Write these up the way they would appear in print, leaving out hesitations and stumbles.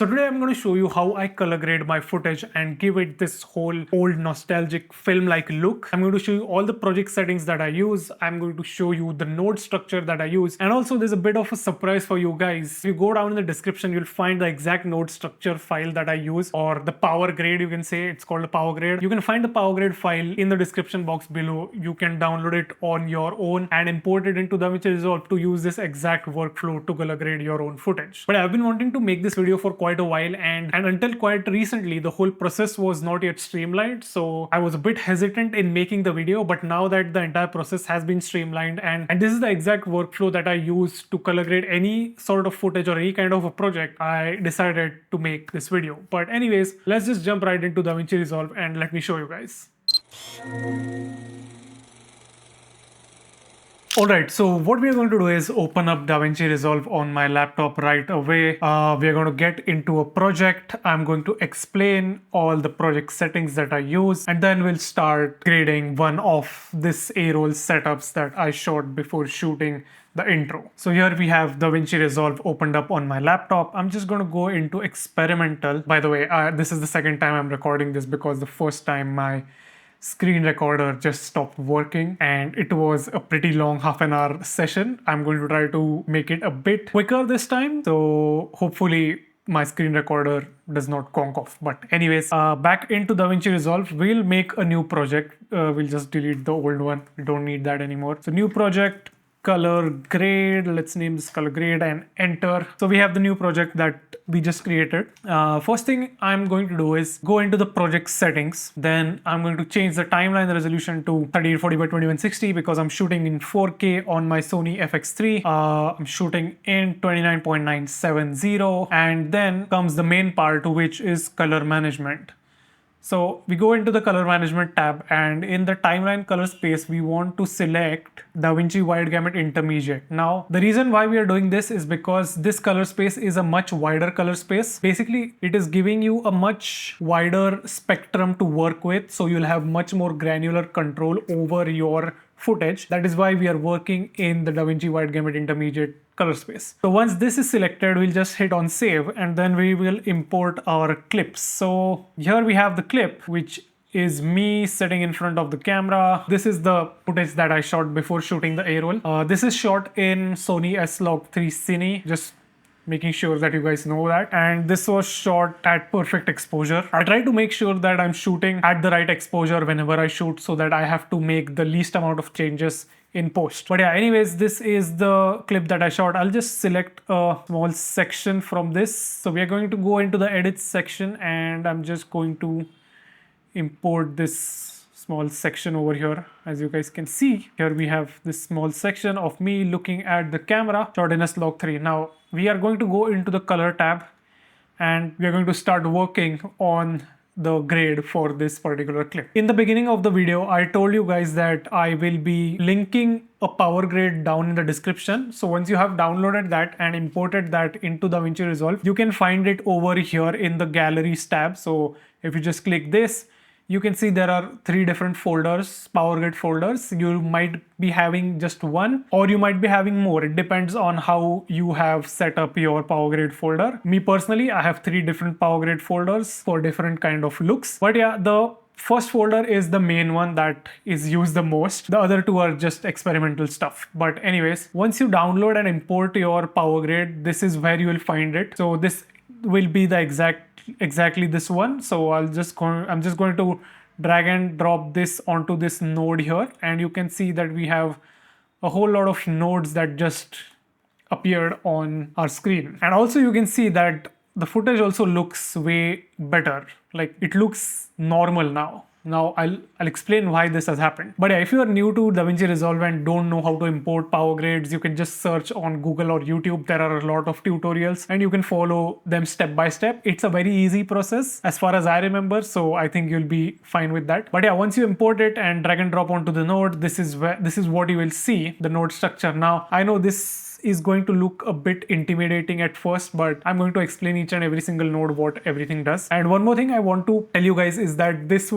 So today I'm going to show you how I color grade my footage and give it this whole old nostalgic film-like look. I'm going to show you all the project settings that I use. I'm going to show you the node structure that I use. And also there's a bit of a surprise for you guys. If you go down in the description, you'll find the exact node structure file that I use, or the power grade, you can say. It's called a power grade. You can find the power grade file in the description box below. You can download it on your own and import it into DaVinci Resolve to use this exact workflow to color grade your own footage. But I've been wanting to make this video for quite a while, and until quite recently the whole process was not yet streamlined, so I was a bit hesitant in making the video. But now that the entire process has been streamlined, and this is the exact workflow that I use to color grade any sort of footage or any kind of a project, I decided to make this video. But anyways, let's just jump right into DaVinci Resolve and let me show you guys. Alright, so what we are going to do is open up DaVinci Resolve on my laptop right away. We are going to get into a project. I'm going to explain all the project settings that I use, and then we'll start grading one of this A-roll setups that I shot before shooting the intro. So here we have DaVinci Resolve opened up on my laptop. I'm just going to go into experimental. By the way, this is the second time I'm recording this because the first time my screen recorder just stopped working and it was a pretty long half-an-hour session. I'm going to try to make it a bit quicker this time, so hopefully my screen recorder does not conk off. But anyways, back into DaVinci Resolve, we'll make a new project. We'll just delete the old one. We don't need that anymore. So new project, color grade. Let's name this color grade and enter. So we have the new project that we just created. First thing I'm going to do is go into the project settings. Then I'm going to change the timeline resolution to 3840 by 2160 because I'm shooting in 4K on my Sony FX3. I'm shooting in 29.970, and then comes the main part, which is color management. So we go into the color management tab, and in the timeline color space, we want to select DaVinci Wide Gamut Intermediate. Now, the reason why we are doing this is because this color space is a much wider color space. Basically, it is giving you a much wider spectrum to work with, so you'll have much more granular control over your footage. That is why we are working in the DaVinci Wide Gamut Intermediate color space. So once this is selected, we'll just hit on save, and then we will import our clips. So here we have the clip, which is me sitting in front of the camera. This is the footage that I shot before shooting the A-roll. This is shot in Sony S-Log3 Cine, just making sure that you guys know that. And this was shot at perfect exposure. I try to make sure that I'm shooting at the right exposure whenever I shoot, so that I have to make the least amount of changes in post. But yeah, anyways, this is the clip that I shot. I'll just select a small section from this. So we are going to go into the edit section, and I'm just going to import this small section over here. As you guys can see, here we have this small section of me looking at the camera shot in S-Log3. Now we are going to go into the color tab, and we are going to start working on the grade for this particular clip. In the beginning of the video, I told you guys that I will be linking a power grade down in the description. So once you have downloaded that and imported that into DaVinci Resolve, you can find it over here in the galleries tab. So if you just click this, you can see there are 3 different folders, power grade folders. You might be having just one, or you might be having more. It depends on how you have set up your power grade folder. Me personally, I have 3 different power grade folders for different kind of looks. But yeah, the first folder is the main one that is used the most. The other 2 are just experimental stuff. But anyways, once you download and import your power grade, this is where you will find it. So this will be the exactly this one. So I'm just going to drag and drop this onto this node here, and you can see that we have a whole lot of nodes that just appeared on our screen. And also you can see that the footage also looks way better. Like, it looks normal now. Now I'll explain why this has happened. But yeah, if you are new to DaVinci Resolve and don't know how to import power grades, you can just search on Google or YouTube. There are a lot of tutorials and you can follow them step by step. It's a very easy process as far as I remember, so I think you'll be fine with that. But yeah, once you import it and drag and drop onto the node, this is what you will see, the node structure. Now I know this is going to look a bit intimidating at first, but I'm going to explain each and every single node what everything does. And one more thing I want to tell you guys is that this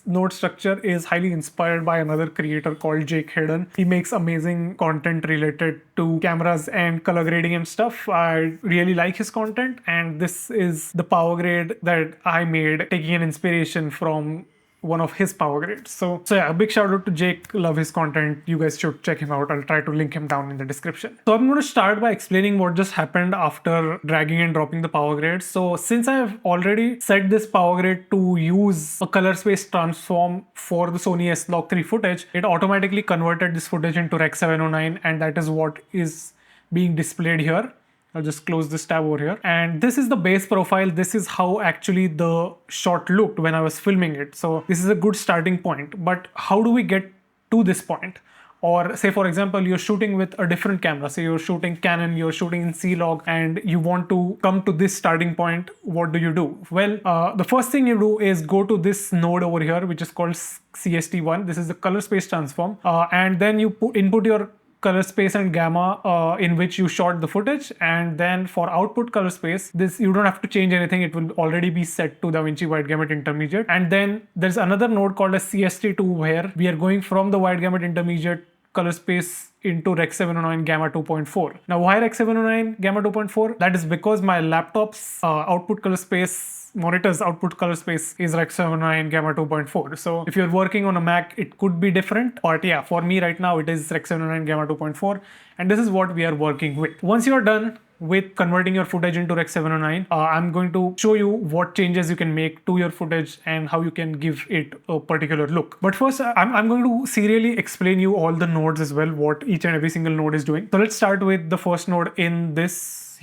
node structure is highly inspired by another creator called Jake Hayden. He makes amazing content related to cameras and color grading and stuff. I really like his content, and this is the power grade that I made, taking an inspiration from one of his power grades. So yeah, a big shout out to Jake. Love his content. You guys should check him out. I'll try to link him down in the description. So I'm going to start by explaining what just happened after dragging and dropping the power grade. So since I've already set this power grade to use a color space transform for the Sony S-Log3 footage, it automatically converted this footage into Rec 709, and that is what is being displayed here. I'll just close this tab over here. And this is the base profile. This is how actually the shot looked when I was filming it. So this is a good starting point. But how do we get to this point? Or say, for example, you're shooting with a different camera. Say you're shooting Canon, you're shooting in C-Log, and you want to come to this starting point. What do? Well, the first thing you do is go to this node over here, which is called CST1. This is the color space transform. And then you input your color space and gamma in which you shot the footage, and then for output color space, this you don't have to change anything. It will already be set to DaVinci Wide Gamut Intermediate. And then there's another node called a CST2 where we are going from the Wide Gamut Intermediate color space into Rec 709 Gamma 2.4. Now why Rec 709 Gamma 2.4? That is because my laptop's output color space, monitor's output color space is Rec 709 Gamma 2.4. So if you're working on a Mac, it could be different. But yeah, for me right now, it is Rec 709 Gamma 2.4. And this is what we are working with. Once you're done with converting your footage into Rec 709, I'm going to show you what changes you can make to your footage and how you can give it a particular look. But first, I'm going to serially explain you all the nodes as well, what each and every single node is doing. So let's start with the first node in this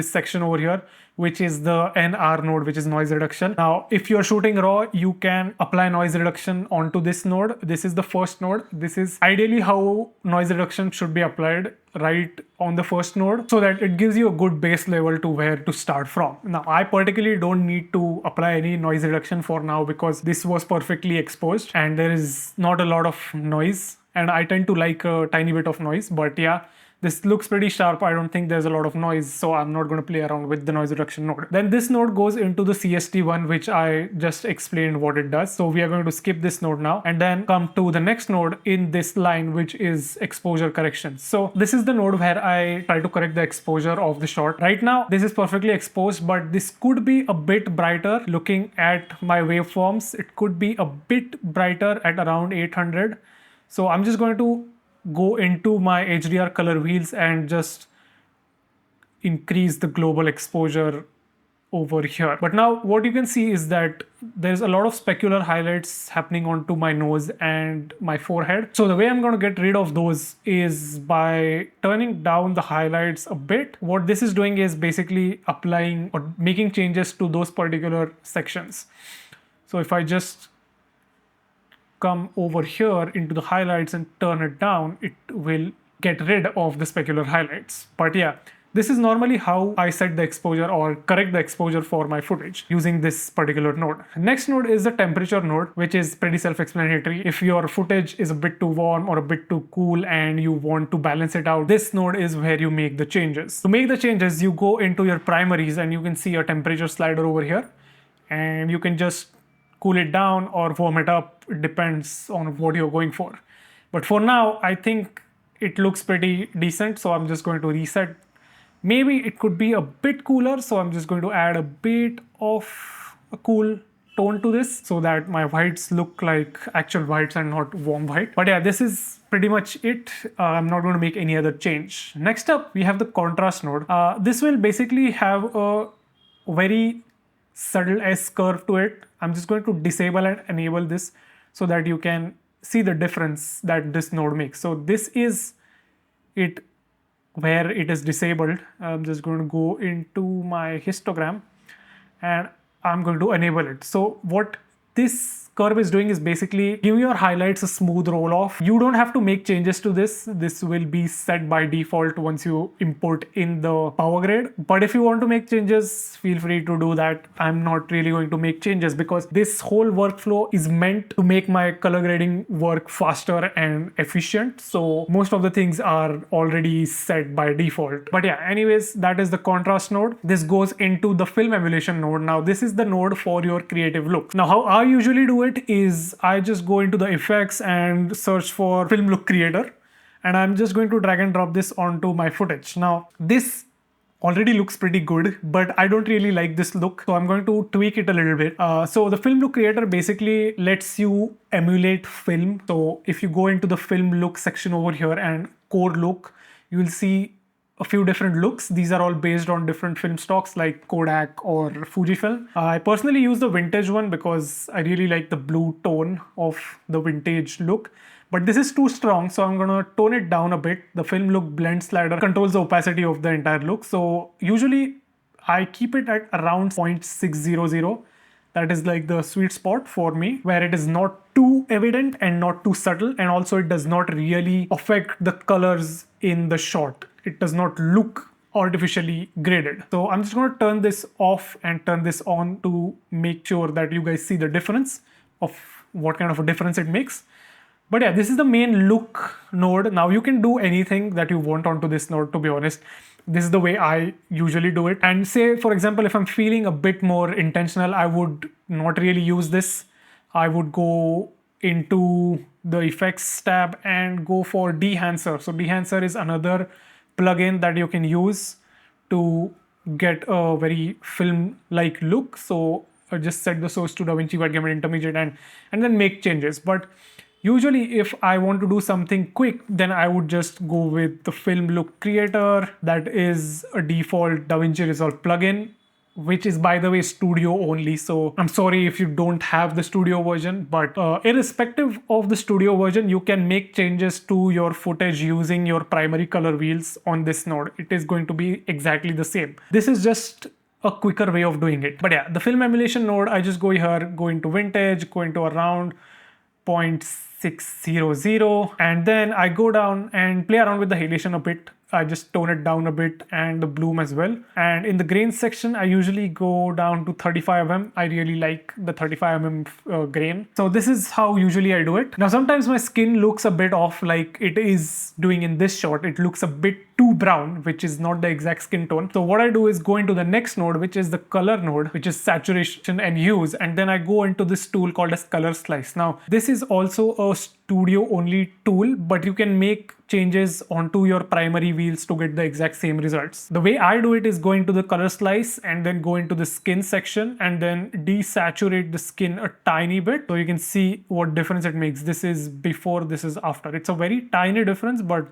section over here, which is the NR node, which is noise reduction. Now, if you're shooting RAW, you can apply noise reduction onto this node. This is the first node. This is ideally how noise reduction should be applied, right on the first node, so that it gives you a good base level to where to start from. Now, I particularly don't need to apply any noise reduction for now because this was perfectly exposed and there is not a lot of noise. And I tend to like a tiny bit of noise, but yeah, this looks pretty sharp. I don't think there's a lot of noise, so I'm not going to play around with the noise reduction node. Then this node goes into the CST1, which I just explained what it does. So we are going to skip this node now and then come to the next node in this line, which is exposure correction. So this is the node where I try to correct the exposure of the shot. Right now, this is perfectly exposed, but this could be a bit brighter. Looking at my waveforms, it could be a bit brighter at around 800. So I'm just going to go into my HDR color wheels and just increase the global exposure over here. But now what you can see is that there's a lot of specular highlights happening onto my nose and my forehead. So the way I'm going to get rid of those is by turning down the highlights a bit. What this is doing is basically applying or making changes to those particular sections. So if I just come over here into the highlights and turn it down, it will get rid of the specular highlights. But yeah, this is normally how I set the exposure or correct the exposure for my footage using this particular node. Next node is the temperature node, which is pretty self-explanatory. If your footage is a bit too warm or a bit too cool and you want to balance it out, this node is where you make the changes. To make the changes, you go into your primaries and you can see a temperature slider over here, and you can just cool it down or warm it up. It depends on what you're going for. But for now, I think it looks pretty decent, so I'm just going to reset. Maybe it could be a bit cooler, so I'm just going to add a bit of a cool tone to this so that my whites look like actual whites and not warm white. But yeah, this is pretty much it. I'm not going to make any other change. Next up, we have the contrast node. This will basically have a very subtle S-curve to it. I'm just going to disable and enable this so that you can see the difference that this node makes. So this is it where it is disabled. I'm just going to go into my histogram and I'm going to enable it. So what this curve is doing is basically giving your highlights a smooth roll off. You don't have to make changes to this. This will be set by default once you import in the power grade. But if you want to make changes, feel free to do that. I'm not really going to make changes because this whole workflow is meant to make my color grading work faster and efficient. So most of the things are already set by default. But yeah, anyways, that is the contrast node. This goes into the film emulation node. Now this is the node for your creative look. Now how I usually do it is I just go into the effects and search for film look creator, and I'm just going to drag and drop this onto my footage. Now this already looks pretty good, but I don't really like this look, so I'm going to tweak it a little bit. So the film look creator basically lets you emulate film. So if you go into the film look section over here and core look, you will see a few different looks. These are all based on different film stocks like Kodak or Fujifilm. I personally use the vintage one because I really like the blue tone of the vintage look. But this is too strong, so I'm gonna tone it down a bit. The film look blend slider controls the opacity of the entire look. So usually I keep it at around 0.600. That is like the sweet spot for me, where it is not too evident and not too subtle, and also it does not really affect the colors in the shot. It does not look artificially graded. So I'm just going to turn this off and turn this on to make sure that you guys see the difference of what kind of a difference it makes. But yeah, this is the main look node. Now you can do anything that you want onto this node, to be honest. This is the way I usually do it. And say, for example, if I'm feeling a bit more intentional, I would not really use this. I would go into the effects tab and go for Dehancer. So Dehancer is another plugin that you can use to get a very film-like look. So I just set the source to DaVinci Wide Gamut Intermediate and then make changes. But usually if I want to do something quick, then I would just go with the film look creator. That is a default DaVinci Resolve plugin, which is, by the way, studio only. So I'm sorry if you don't have the studio version, but irrespective of the studio version, you can make changes to your footage using your primary color wheels on this node. It is going to be exactly the same. This is just a quicker way of doing it. But yeah, the film emulation node, I just go here, go into vintage, go into around 0.600, and then I go down and play around with the halation a bit. I just tone it down a bit and the bloom as well. And in the grain section, I usually go down to 35 mm. I really like the 35 mm grain. So this is how usually I do it. Now sometimes my skin looks a bit off, like it is doing in this shot. It looks a bit too brown, which is not the exact skin tone. So what I do is go into the next node, which is the color node, which is saturation and hues, and then I go into this tool called as color slice. Now this is also a studio only tool, but you can make changes onto your primary wheels to get the exact same results. The way I do it is go into the color slice and then go into the skin section and then desaturate the skin a tiny bit, so you can see what difference it makes. This is before, this is after. It's a very tiny difference, but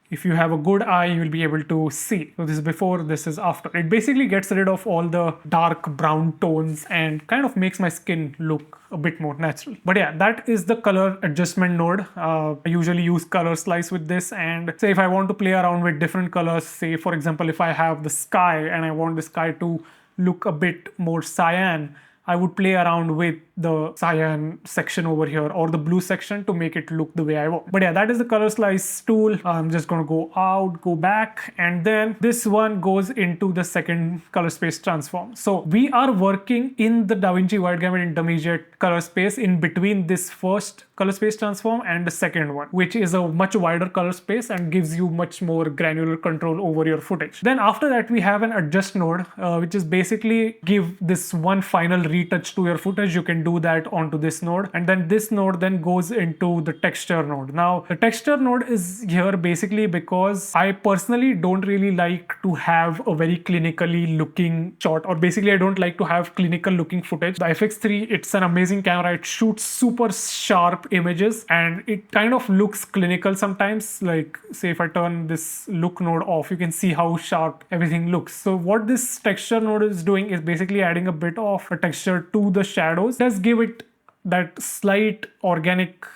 if you have a good eye, you will be able to see. So this is before, this is after. It basically gets rid of all the dark brown tones and kind of makes my skin look a bit more natural. But yeah, that is the color adjustment node. I usually use color slice with this, and say if I want to play around with different colors, say for example, if I have the sky and I want the sky to look a bit more cyan, I would play around with the cyan section over here or the blue section to make it look the way I want. But yeah, that is the color slice tool. I'm just going to go out, go back, and then this one goes into the second color space transform. So we are working in the DaVinci Wide Gamut Intermediate color space in between this first color space transform and the second one, which is a much wider color space and gives you much more granular control over your footage. Then after that, we have an adjust node, which is basically give this one final retouch to your footage. You can do that onto this node, and then this node then goes into the texture node. Now the texture node is here basically because I personally don't really like to have a very clinically looking shot, or basically I don't like to have clinical looking footage. The FX3, it's an amazing camera. It shoots super sharp images and it kind of looks clinical sometimes. Like say if I turn this look node off, you can see how sharp everything looks. So what this texture node is doing is basically adding a bit of a texture to the shadows. It does give it that slight organic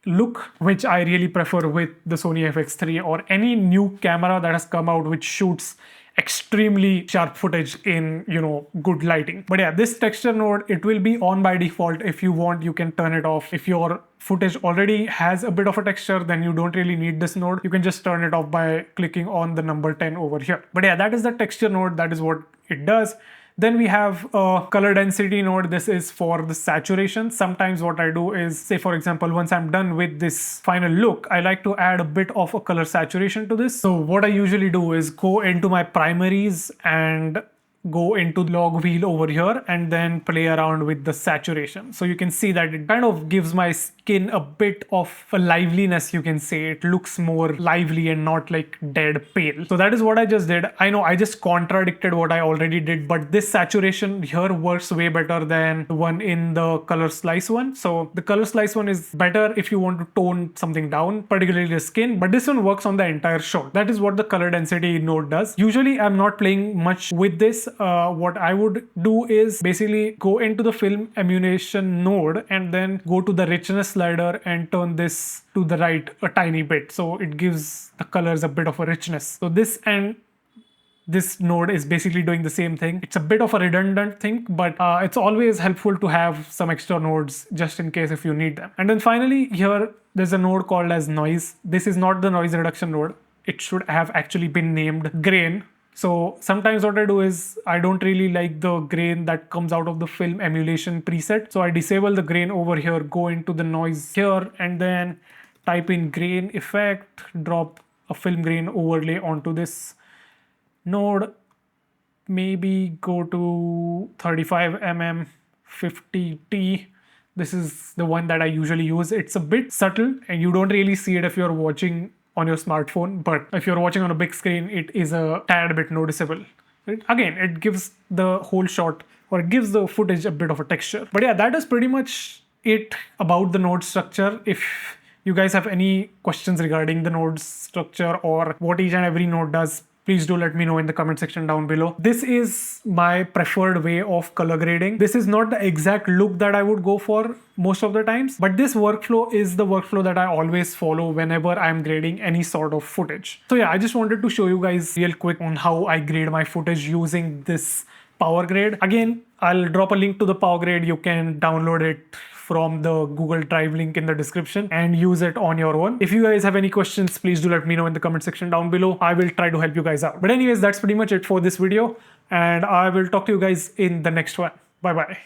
look, which I really prefer with the Sony FX3 or any new camera that has come out which shoots extremely sharp footage in, good lighting. But yeah, this texture node, it will be on by default. If you want, you can turn it off. If your footage already has a bit of a texture, then you don't really need this node. You can just turn it off by clicking on the number 10 over here. But yeah, that is the texture node. That is what it does. Then we have a color density node. This is for the saturation. Sometimes what I do is, say for example, once I'm done with this final look, I like to add a bit of a color saturation to this. So what I usually do is go into my primaries and go into log wheel over here and then play around with the saturation. So you can see that it kind of gives my skin a bit of a liveliness, you can say. It looks more lively and not like dead pale. So that is what I just did. I know I just contradicted what I already did, but this saturation here works way better than the one in the color slice one. So the color slice one is better if you want to tone something down, particularly the skin, but this one works on the entire shot. That is what the color density node does. Usually I'm not playing much with this. What I would do is basically go into the film emulation node and then go to the richness slider and turn this to the right a tiny bit, so it gives the colors a bit of a richness. So this and this node is basically doing the same thing. It's a bit of a redundant thing, but it's always helpful to have some extra nodes just in case if you need them. And then finally here there's a node called as noise. This is not the noise reduction node. It should have actually been named grain. So sometimes what I do is I don't really like the grain that comes out of the film emulation preset. So I disable the grain over here, go into the noise here, and then type in grain effect, drop a film grain overlay onto this node. Maybe go to 35 mm 50T. This is the one that I usually use. It's a bit subtle and you don't really see it if you're watching on your smartphone, but if you're watching on a big screen, it is a tad bit noticeable. Again, it gives the whole shot, or it gives the footage a bit of a texture. But yeah, that is pretty much it about the node structure. If you guys have any questions regarding the node structure or what each and every node does, please do let me know in the comment section down below. This is my preferred way of color grading. This is not the exact look that I would go for most of the times, but this workflow is the workflow that I always follow whenever I'm grading any sort of footage. So yeah, I just wanted to show you guys real quick on how I grade my footage using this power grade. Again, I'll drop a link to the power grade. You can download it from the Google Drive link in the description and use it on your own. If you guys have any questions, please do let me know in the comment section down below. I will try to help you guys out. But anyways, that's pretty much it for this video, and I will talk to you guys in the next one. Bye bye.